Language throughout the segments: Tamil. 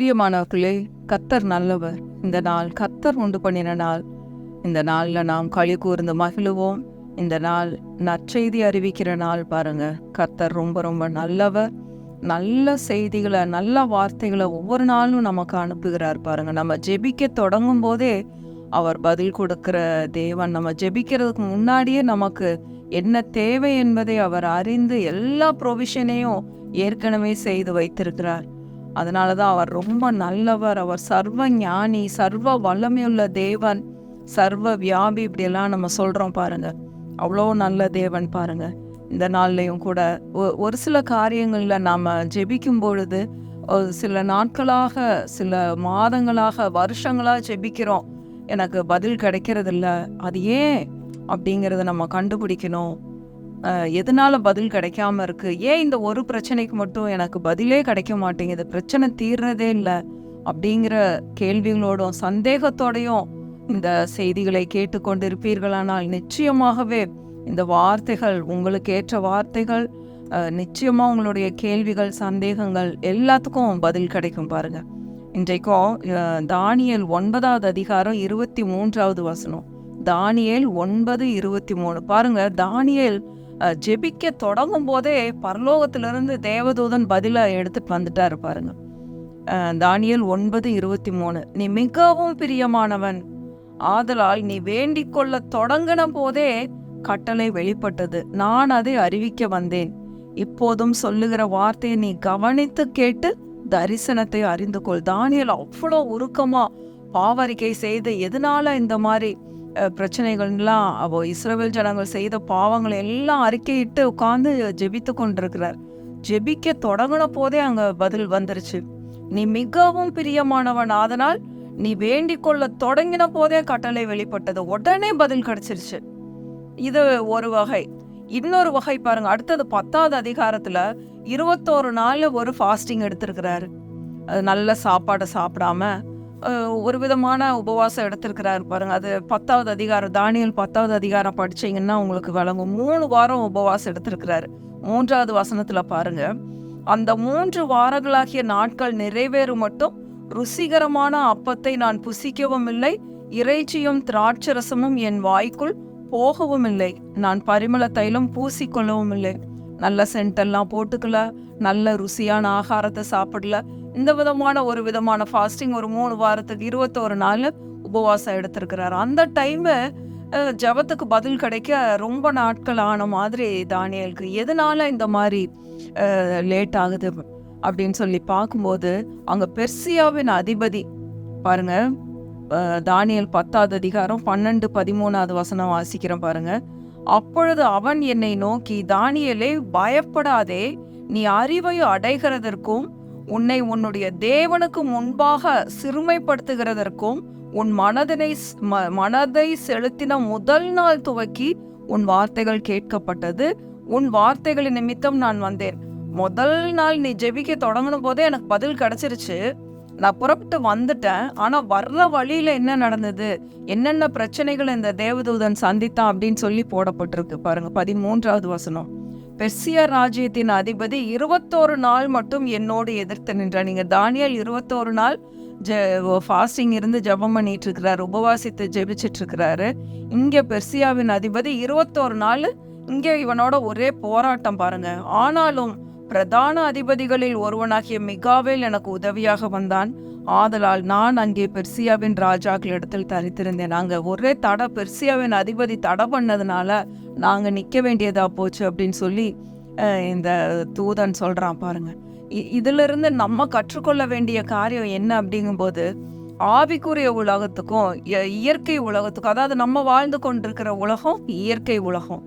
பிரியமானவர்களே, கர்த்தர் நல்லவர். இந்த நாள் கர்த்தர் உண்டு பண்ணின நாள். இந்த நாளில் நாம் களி கூர்ந்து மகிழுவோம். இந்த நாள் நற்செய்தி அறிவிக்கிற நாள் பாருங்க. கர்த்தர் ரொம்ப ரொம்ப நல்லவர். நல்ல செய்திகளை, நல்ல வார்த்தைகளை ஒவ்வொரு நாளும் நமக்கு அனுப்புகிறார் பாருங்க. நம்ம ஜெபிக்க தொடங்கும் போதே அவர் பதில் கொடுக்கிற தேவன். நம்ம ஜெபிக்கிறதுக்கு முன்னாடியே நமக்கு என்ன தேவை என்பதை அவர் அறிந்து எல்லா ப்ரொவிஷனையும் ஏற்கனவே செய்து வைத்திருக்கிறார். அதனால தான் அவர் ரொம்ப நல்லவர். அவர் சர்வ ஞானி, சர்வ வல்லமையுள்ள தேவன், சர்வ வியாபி, இப்படியெல்லாம் நம்ம சொல்கிறோம் பாருங்க. அவ்வளோ நல்ல தேவன் பாருங்க. இந்த நாள்லையும் கூட ஒரு சில காரியங்களில் நாம் ஜெபிக்கும் பொழுது சில நாட்களாக, சில மாதங்களாக, வருஷங்களாக ஜெபிக்கிறோம், எனக்கு பதில் கிடைக்கிறதில்ல. அது ஏன் அப்படிங்கிறத நம்ம கண்டுபிடிக்கணும். எதனால பதில் கிடைக்காம இருக்கு, ஏன் இந்த ஒரு பிரச்சனைக்கு மட்டும் எனக்கு பதிலே கிடைக்க மாட்டேங்குது, பிரச்சனை தீர்றதே இல்லை அப்படிங்கிற கேள்விகளோடும் சந்தேகத்தோடையும் இந்த செய்திகளை கேட்டுக்கொண்டிருப்பீர்களானால் நிச்சயமாகவே இந்த வார்த்தைகள் உங்களுக்கு ஏற்ற வார்த்தைகள். நிச்சயமாக உங்களுடைய கேள்விகள், சந்தேகங்கள் எல்லாத்துக்கும் பதில் கிடைக்கும் பாருங்க. இன்றைக்கும் தானியேல் 9வது அதிகாரம் 23வது வசனம். தானியேல் 9:23 பாருங்க. தானியேல் ஜெபிக்க தொடங்கும் போதே பரலோகத்திலிருந்து தேவதூதன் பதிலை எடுத்துட்டு வந்துட்டாரு பாருங்க. தானியேல் 9:23, நீ மிகவும் பிரியமானவன், ஆதலால் நீ வேண்டிக் கொள்ள தொடங்கின போதே கட்டளை வெளிப்பட்டது, நான் அதை அறிவிக்க வந்தேன். இப்போதும் சொல்லுகிற வார்த்தையை நீ கவனித்து கேட்டு தரிசனத்தை அறிந்து கொள். தானியேல் அவ்வளோ உருக்கமா பாவரிக்கை செய்து எதனால இந்த மாதிரி பிரச்சனைகள்லாம், அவ இஸ்ரவேல் ஜனங்கள் செய்த பாவங்களை எல்லாம் அறிக்கையிட்டு உட்கார்ந்து ஜெபித்து கொண்டிருக்கிறார். ஜெபிக்க தொடங்கின போதே அங்க பதில் வந்துருச்சு. நீ மிகவும் பிரியமானவன், அதனால் நீ வேண்டிக் கொள்ள தொடங்கின போதே கட்டளை வெளிப்பட்டது, உடனே பதில் கிடைச்சிருச்சு. இது ஒரு வகை. இன்னொரு வகை பாருங்க. அடுத்தது 10வது அதிகாரத்துல 21 நாள் ஒரு ஃபாஸ்டிங் எடுத்திருக்கிறாரு. நல்ல சாப்பாடை சாப்பிடாம ஒரு விதமான உபவாசம் எடுத்திருக்கிறாரு பாருங்க. அது 10வது அதிகாரம், தானியேல் 10வது அதிகாரம் படிச்சீங்கன்னா உங்களுக்கு வழங்கும். 3 வாரம் உபவாசம் எடுத்திருக்கிறாரு. 3வது வசனத்துல பாருங்க, அந்த 3 வாரங்களாகிய நாட்கள் நிறைவேறும் மட்டும் ருசிகரமான அப்பத்தை நான் புசிக்கவும் இல்லை, இறைச்சியும் திராட்சரசமும் என் வாய்க்குள் போகவும் இல்லை, நான் பரிமள தைலம் பூசிக்கொள்ளவும் இல்லை. நல்ல சென்டெல்லாம் போட்டுக்கல, நல்ல ருசியான ஆகாரத்தை சாப்பிடல. இந்த விதமான ஒரு விதமான ஃபாஸ்டிங் ஒரு 3 வாரத்துக்கு 21 நாள் உபவாசம் எடுத்திருக்கிறார். அந்த டைமு ஜபத்துக்கு பதில் கிடைக்க ரொம்ப நாட்கள் ஆன மாதிரி தானியேலுக்கு. எதனால இந்த மாதிரி லேட் ஆகுது அப்படின்னு சொல்லி பார்க்கும்போது, அங்கே பெர்சியாவின் அதிபதி பாருங்க. தானியேல் 10வது அதிகாரம் 12-13வது வசனம் வாசிக்கிறேன் பாருங்க. அப்பொழுது அவன் என்னை நோக்கி, தானியேலே பயப்படாதே, நீ அறிவை அடைகிறதற்கும் உன்னை உன்னுடைய தேவனுக்கு முன்பாக சிறுமைப்படுத்துகிறதற்கும் உன் மனதை செலுத்தின முதல் நாள் துவக்கி உன் வார்த்தைகள் கேட்கப்பட்டது, உன் வார்த்தைகளின் நிமித்தம் நான் வந்தேன். முதல் நாள் நீ ஜெபிக்க தொடங்கின போதே எனக்கு பதில் கிடைச்சிருச்சு, நான் புறப்பட்டு வந்துட்டேன். ஆனா வர்ற வழியில என்ன நடந்தது, என்னென்ன பிரச்சனைகள் இந்த தேவதூதன் சந்தித்தான் அப்படின்னு சொல்லி போடப்பட்டிருக்கு பாருங்க. 13வது வசனம். பெர்சியா ராஜ்யத்தின் அதிபதி 21 நாள் மட்டும் என்னோடு எதிர்த்து நின்றார். நீங்க தானியேல் 21 நாள் ஃபாஸ்டிங் இருந்து ஜெபம் பண்ணிட்டு இருக்கிறாரு, உபவாசித்து ஜெபிச்சிட்டு இருக்கிறாரு. இங்க பெர்சியாவின் அதிபதி 21 நாள் இங்க இவனோட ஒரே போராட்டம் பாருங்க. ஆனாலும் பிரதான அதிபதிகளில் ஒருவனாகிய மிகாவேல் எனக்கு உதவியாக வந்தான், ஆதலால் நான் அங்கே பெர்சியாவின் ராஜாக்கள் இடத்தில் தரித்திருந்தேன். நாங்க ஒரே தடை, பெர்சியாவின் அதிபதி தடை பண்ணதுனால நாங்க நிக்க வேண்டியதா போச்சு அப்படின்னு சொல்லி இந்த தூதன் சொல்றான் பாருங்க. இதுல இருந்து நம்ம கற்றுக்கொள்ள வேண்டிய காரியம் என்ன அப்படிங்கும்போது, ஆவிக்குரிய உலகத்துக்கும் இயற்கை உலகத்துக்கும், அதாவது நம்ம வாழ்ந்து கொண்டிருக்கிற உலகம் இயற்கை உலகம்,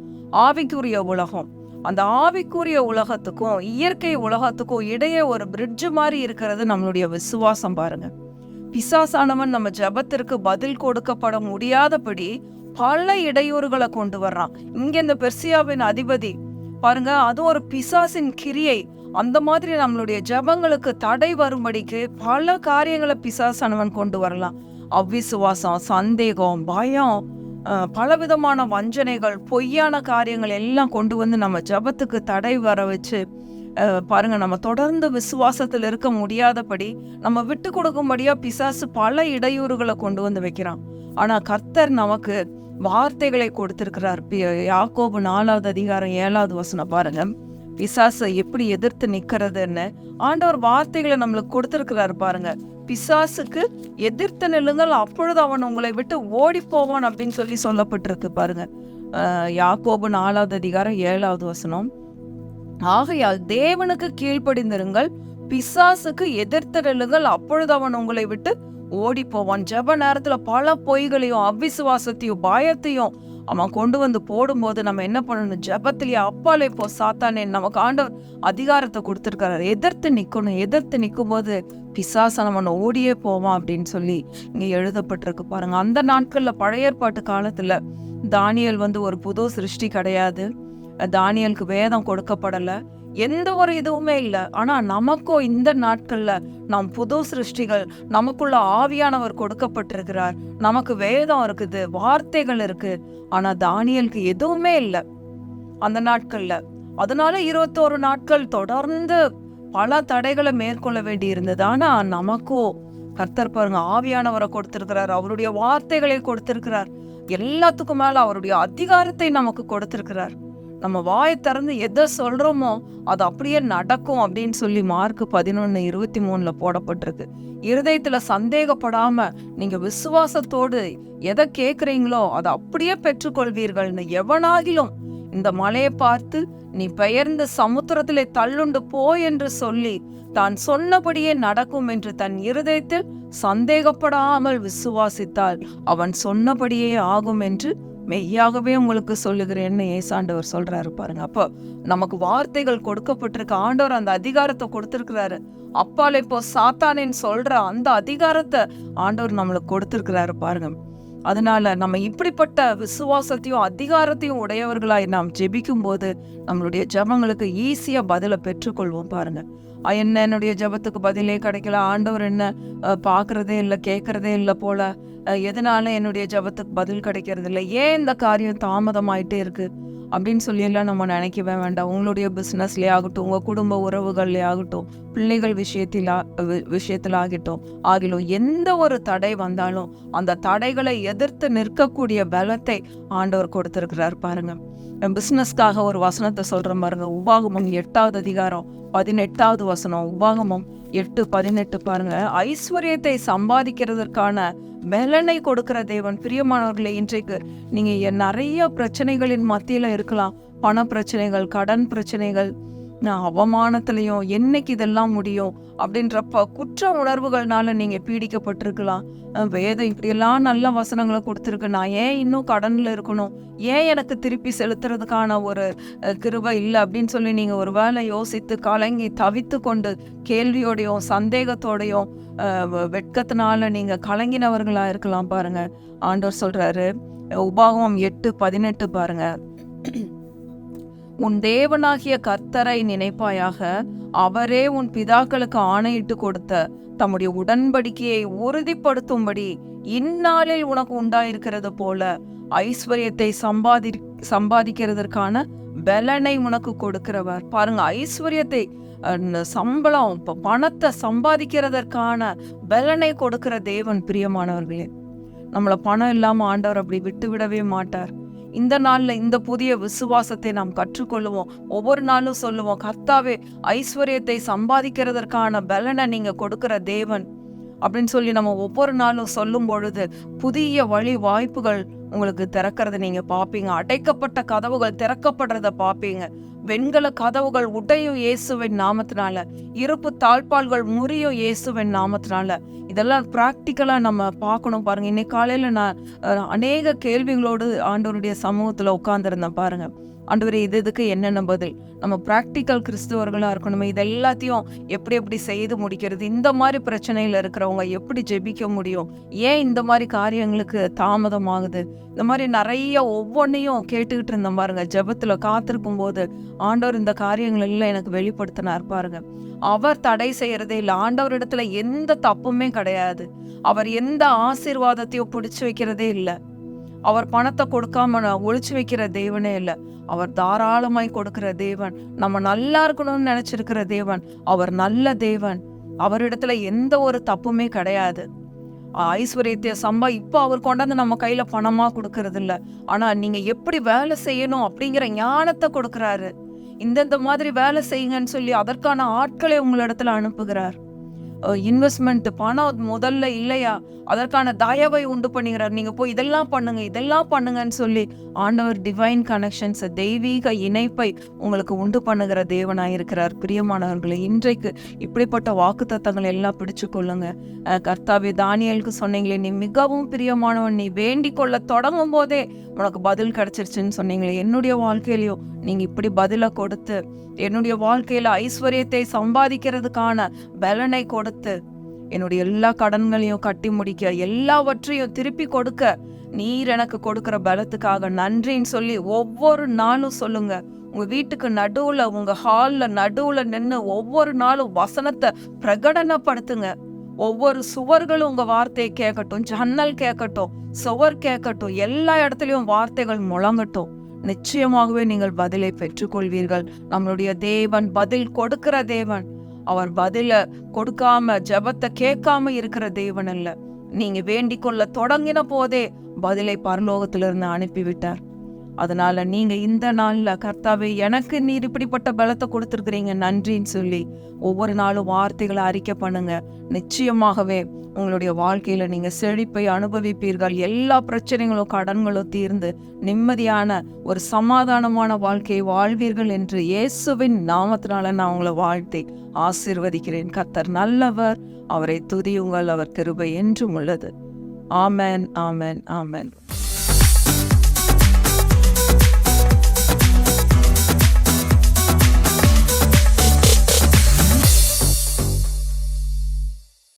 ஆவிக்குரிய உலகம். அந்த ஆவிக்குரிய உலகத்துக்கும் இயற்கை உலகத்துக்கும் இடையே ஒரு பிரிட்ஜ் மாதிரி இருக்கிறது நம்மளுடைய விசுவாசம் பாருங்க. பிசாசானவன் நம்ம ஜெபத்திற்கு பதில் கொடுக்கப்பட முடியாதபடி பல இடையூறுகளை கொண்டு வர்றான். இங்க இந்த பெர்சியாவின் அதிபதி பாருங்க, அது ஒரு பிசாசின் கிரியை. அந்த மாதிரி நம்மளுடைய ஜெபங்களுக்கு தடை வரும்படிக்கு பல காரியங்களை பிசாசானவன் கொண்டு வரலாம். அவ்விசுவாசம், சந்தேகம், பயம், பலவிதமான வஞ்சனைகள், பொய்யான காரியங்கள் எல்லாம் கொண்டு வந்து நம்ம ஜபத்துக்கு தடை வர வச்சு பாருங்க, நம்ம தொடர்ந்து விசுவாசத்தில் இருக்க முடியாதபடி நம்ம விட்டு கொடுக்கும்படியா பிசாசு பல இடையூறுகளை கொண்டு வந்து வைக்கிறான். ஆனா கர்த்தர் நமக்கு வார்த்தைகளை கொடுத்திருக்கிறார். யாக்கோபு 4வது அதிகாரம் 7வது வசனம் பாருங்க, பிசாசை எப்படி எதிர்த்து நிக்கிறதுன்னு ஆண்டவர் வார்த்தைகளை நம்மளுக்கு கொடுத்திருக்கிறாரு பாருங்க. பிசாசுக்கு எதிர்த்து நில்லுங்கள், அப்பொழுது அவன் உங்களை விட்டு ஓடி போவான் அப்படின்னு சொல்லப்பட்டிருக்கு பாருங்க. யாக்கோபு 4வது அதிகாரம் 7வது வசனம். ஆகையால் தேவனுக்கு கீழ்ப்படிந்திருங்கள், பிசாசுக்கு எதிர்த்து நில்லுங்கள், அப்பொழுது அவன் உங்களை விட்டு ஓடி போவான். ஜெப நேரத்துல பல பொய்களையும் அவிசுவாசத்தையும் பயத்தையும் அவன் கொண்டு வந்து போடும்போது நம்ம என்ன பண்ணணும்? ஜெபத்திலேயே அப்பாலே போ சாத்தானே, நமக்கு ஆண்டவர் அதிகாரத்தை கொடுத்துருக்காரு. எதிர்த்து நிக்கணும். எதிர்த்து நிற்கும் போது பிசாச நம்ம ஓடியே போவான் அப்படின்னு சொல்லி இங்க எழுதப்பட்டிருக்கு பாருங்க. அந்த நாட்கள்ல பழைய ஏற்பாட்டு காலத்துல தானியேல் ஒரு புது சிருஷ்டி கிடையாது. தானியேலுக்கு வேதம் கொடுக்கப்படல, எந்த ஒரு இதுவுமே இல்லை. ஆனா நமக்கும் இந்த நாட்கள்ல நாம் புது சிருஷ்டிகள், நமக்குள்ள ஆவியானவர் கொடுக்கப்பட்டிருக்கிறார், நமக்கு வேதம் இருக்குது, வார்த்தைகள் இருக்கு. ஆனா தானியேலுக்கு எதுவுமே இல்லை அந்த நாட்கள்ல. அதனால 21 நாட்கள் தொடர்ந்து பல தடைகளை மேற்கொள்ள வேண்டி இருந்தது. ஆனா நமக்கும் கர்த்தர் பாருங்க ஆவியானவரை கொடுத்திருக்கிறார், அவருடைய வார்த்தைகளை கொடுத்திருக்கிறார், எல்லாத்துக்கும் மேல அவருடைய அதிகாரத்தை நமக்கு கொடுத்திருக்கிறார். நம்ம வாயை திறந்து எதை சொல்றோமோ அது அப்படியே நடக்கும் அப்படின்னு சொல்லி மார்க் 11:23 போடப்பட்டிருக்கு. இருதயத்துல சந்தேகப்படாம நீங்க விசுவாசத்தோடு எதை கேட்குறீங்களோ அதை அப்படியே பெற்றுக்கொள்வீர்கள்னு. எவனாகிலும் இந்த மலையை பார்த்து நீ பெயர்ந்து சமுத்திரத்திலே தள்ளுண்டு போ என்று சொல்லி தான் சொன்னபடியே நடக்கும் என்று தன் இருதயத்தில் சந்தேகப்படாமல் விசுவாசித்தால் அவன் சொன்னபடியே ஆகும் என்று மெய்யாகவே உங்களுக்கு சொல்லுகிறேன்னு ஏசாண்டவர் சொல்றாரு பாருங்க. அப்போ நமக்கு வார்த்தைகள் கொடுக்கப்பட்டிருக்கு. ஆண்டவர் அந்த அதிகாரத்தை கொடுத்திருக்கிறாரு. அப்பாலே இப்போ சாத்தானேன்னு சொல்ற அந்த அதிகாரத்தை ஆண்டவர் நம்மளுக்கு கொடுத்திருக்கிறாரு பாருங்க. அதனால நம்ம இப்படிப்பட்ட விசுவாசத்தையும் அதிகாரத்தையும் உடையவர்களாய் நாம் ஜெபிக்கும் போது நம்மளுடைய ஜெபங்களுக்கு ஈஸியா பதிலை பெற்றுக்கொள்வோம் பாருங்க. என்னுடைய ஜெபத்துக்கு பதிலே கிடைக்கல, ஆண்டவர் என்ன பாக்குறதே இல்லை, கேட்கறதே இல்லை போல, எதனால என்னுடைய ஜெபத்துக்கு பதில் கிடைக்கிறது இல்லை, ஏன் இந்த காரியம் தாமதமாயிட்டே இருக்கு அப்படின்னு சொல்லி எல்லாம் நம்ம நினைக்கவே வேண்டாம். உங்களுடைய பிசினஸ்லயே ஆகட்டும், உங்க குடும்ப உறவுகள்லயே ஆகட்டும், பிள்ளைகள் விஷயத்துல ஆகிலும் எந்த ஒரு தடை வந்தாலும் அந்த தடைகளை எதிர்த்து நிற்கக்கூடிய பலத்தை ஆண்டவர் கொடுத்திருக்கிறார் பாருங்க. பிசினஸ்க்காக ஒரு வசனத்தை சொல்றேன் பாருங்க. உபாகமம் 8வது அதிகாரம் 18வது வசனம். உபாகமம் 8:18 பாருங்க. ஐஸ்வர்யத்தை சம்பாதிக்கிறதற்கான பலனை கொடுக்கிற தேவன். பிரியமானவர்களே, இன்றைக்கு நீங்க நிறைய பிரச்சனைகளின் மத்தியில இருக்கலாம். பண பிரச்சனைகள், கடன் பிரச்சனைகள், அவமானத்திலையும் என்னைக்கு இதெல்லாம் முடியும் அப்படின்றப்ப குற்ற உணர்வுகள்னால நீங்க பீடிக்கப்பட்டிருக்கலாம். வேதம் இப்படியெல்லாம் நல்ல வசனங்களை கொடுத்துருக்கு, நான் ஏன் இன்னும் கடன்ல இருக்கணும், ஏன் எனக்கு திருப்பி செலுத்துறதுக்கான ஒரு கிருபை இல்லை அப்படின்னு சொல்லி நீங்க ஒரு வேளை யோசித்து கலங்கி தவித்து கொண்டு கேள்வியோடையும் சந்தேகத்தோடையும் வெட்கத்தினால நீங்க கலங்கினவர்களா இருக்கலாம் பாருங்க. ஆண்டவர் சொல்றாரு, உபாகமம் 8:18 பாருங்க. உன் தேவனாகிய கர்த்தரை நினைப்பாயாக, அவரே உன் பிதாக்களுக்கு ஆணையிட்டு கொடுத்த தம்முடைய உடன்படிக்கையை உறுதிப்படுத்தும்படி இந்நாளில் உனக்கு உண்டாயிருக்கிறது போல ஐஸ்வர்யத்தை சம்பாதிக்கிறதற்கான பலனை உனக்கு கொடுக்கிறவர். பாருங்க, ஐஸ்வர்யத்தை சம்பளம் பணத்தை சம்பாதிக்கிறதற்கான பலனை கொடுக்கிற தேவன். பிரியமானவர்களே, நம்மள பணம் இல்லாம ஆண்டவர் அப்படி விட்டு விடவே மாட்டார். இந்த நாள்ல இந்த புதிய விசுவாசத்தை நாம் கற்றுக்கொள்ளுவோம். ஒவ்வொரு நாளும் சொல்லுவோம், கர்த்தாவே ஐஸ்வர்யத்தை சம்பாதிக்கிறதற்கான பலனை நீங்க கொடுக்கிற தேவன் அப்படின்னு சொல்லி நம்ம ஒவ்வொரு நாளும் சொல்லும் பொழுது புதிய வழி வாய்ப்புகள் உங்களுக்கு திறக்கிறத நீங்க பாப்பீங்க. அடைக்கப்பட்ட கதவுகள் திறக்கப்படுறத பாப்பீங்க. வெண்கல கதவுகள் உடையும் இயேசுவின் நாமத்தினால, இருப்பு தாழ்பால்கள் முறியும் இயேசுவின் நாமத்தினால. இதெல்லாம் பிராக்டிக்கலா நம்ம பார்க்கணும் பாருங்க. இன்னைக்கு காலையில நான் அநேக கேள்விகளோடு ஆண்டவருடைய சமூகத்துல உட்கார்ந்துருந்தேன் பாருங்க. ஆண்டவரே, இதுக்கு என்னென்ன பதில்? நம்ம பிராக்டிக்கல் கிறிஸ்துவர்களா இருக்கணுமே. இது எல்லாத்தையும் எப்படி செய்து முடிக்கிறது? இந்த மாதிரி பிரச்சனையில இருக்கிறவங்க எப்படி ஜெபிக்க முடியும்? ஏன் இந்த மாதிரி காரியங்களுக்கு தாமதம் ஆகுது? இந்த மாதிரி நிறைய ஒவ்வொன்றையும் கேட்டுக்கிட்டு இருந்தேன் பாருங்க. ஜெபத்துல காத்திருக்கும் போது ஆண்டவர் இந்த காரியங்கள் எல்லாம் எனக்கு வெளிப்படுத்தினார் பாருங்க. அவர் தடை செய்யறதே இல்லை. ஆண்டவரிடத்துல எந்த தப்புமே கிடையாது. அவர் எந்த ஆசீர்வாதத்தையும் பிடிச்சு வைக்கிறதே இல்லை. அவர் பணத்தை கொடுக்காம ஒளிச்சு வைக்கிற தேவனே இல்லை. அவர் தாராளமாய் கொடுக்கிற தேவன். நம்ம நல்லா இருக்கணும்னு நினைச்சிருக்கிற தேவன். அவர் நல்ல தேவன். அவரிடத்துல எந்த ஒரு தப்புமே கிடையாது. ஐஸ்வர்யத்தை இப்ப அவர் கொண்டாந்து நம்ம கையில பணமா கொடுக்கறது இல்ல. ஆனா நீங்க எப்படி வேலை செய்யணும் அப்படிங்கிற ஞானத்தை கொடுக்கறாரு. இந்தந்த மாதிரி வேலை செய்யுங்கன்னு சொல்லி அதற்கான ஆட்களை உங்களிடத்துல அனுப்புகிறார். இன்வெஸ்ட்மெண்ட் பணம் முதல்ல இல்லையா, அதற்கான தயவை உண்டு பண்ணுகிறார். நீங்க போய் இதெல்லாம் பண்ணுங்கன்னு சொல்லி ஆண்டவர் டிவைன் கனெக்ஷன்ஸ், தெய்வீக இணைப்பை உங்களுக்கு உண்டு பண்ணுகிற தேவனாயிருக்கிறார். பிரியமானவர்களே, இன்றைக்கு இப்படிப்பட்ட வாக்குத்தத்தங்களை எல்லாம் பிடிச்சு கொள்ளுங்க. கர்த்தாவே, தானியேலுக்கு சொன்னீங்களே, நீ மிகவும் பிரியமானவன், நீ வேண்டிக் கொள்ள தொடங்கும் போதே உனக்கு பதில் கிடைச்சிருச்சுன்னு சொன்னீங்களே. என்னுடைய வாழ்க்கையிலையும் நீங்க இப்படி பதிலை கொடுத்து என்னுடைய வாழ்க்கையில ஐஸ்வர்யத்தை சம்பாதிக்கிறதுக்கான பலனை கொடுத்து என்னுடைய எல்லா கடன்களையும் கட்டி முடிக்க, எல்லாவற்றையும் திருப்பி கொடுக்க நீர் எனக்கு கொடுக்கிற பலத்துக்காக நன்றின்னு சொல்லி ஒவ்வொரு நாளும் சொல்லுங்க. உங்க வீட்டுக்கு நடுவுல, உங்க ஹால்ல நடுவுல நின்று ஒவ்வொரு நாளும் வசனத்தை பிரகடனப்படுத்துங்க. ஒவ்வொரு சுவர்களும் உங்க வார்த்தையை கேட்கட்டும், ஜன்னல் கேட்கட்டும், சுவர் கேட்கட்டும், எல்லா இடத்துலயும் வார்த்தைகள் முழங்கட்டும். நிச்சயமாகவே நீங்கள் பதிலை பெற்றுக்கொள்வீர்கள். நம்மளுடைய தேவன் பதில் கொடுக்கிற தேவன். அவர் பதில கொடுக்காம, ஜெபத்தை கேட்காம இருக்கிற தேவன் அல்ல. நீங்க வேண்டிக் கொள்ள தொடங்கின போதே பதிலை பரலோகத்திலிருந்து அனுப்பிவிட்டார். அதனால நீங்க இந்த நாள்ல, கர்த்தாவே, எனக்கு நீர் இப்படிப்பட்ட பலத்தை கொடுத்துருக்கிறீங்க, நன்றின்னு சொல்லி ஒவ்வொரு நாளும் வார்த்தைகளை அறிக்கை பண்ணுங்க. நிச்சயமாகவே உங்களுடைய வாழ்க்கையில நீங்க செழிப்பை அனுபவிப்பீர்கள். எல்லா பிரச்சனைகளும், கடன்களும் தீர்ந்து நிம்மதியான ஒரு சமாதானமான வாழ்க்கையை வாழ்வீர்கள் என்று இயேசுவின் நாமத்தினால நான் உங்களை வாழ்த்தி ஆசீர்வதிக்கிறேன். கர்த்தர் நல்லவர், அவரை துதியுங்கள், அவர் கிருபை என்றும் உள்ளது. ஆமென், ஆமென், ஆமென்.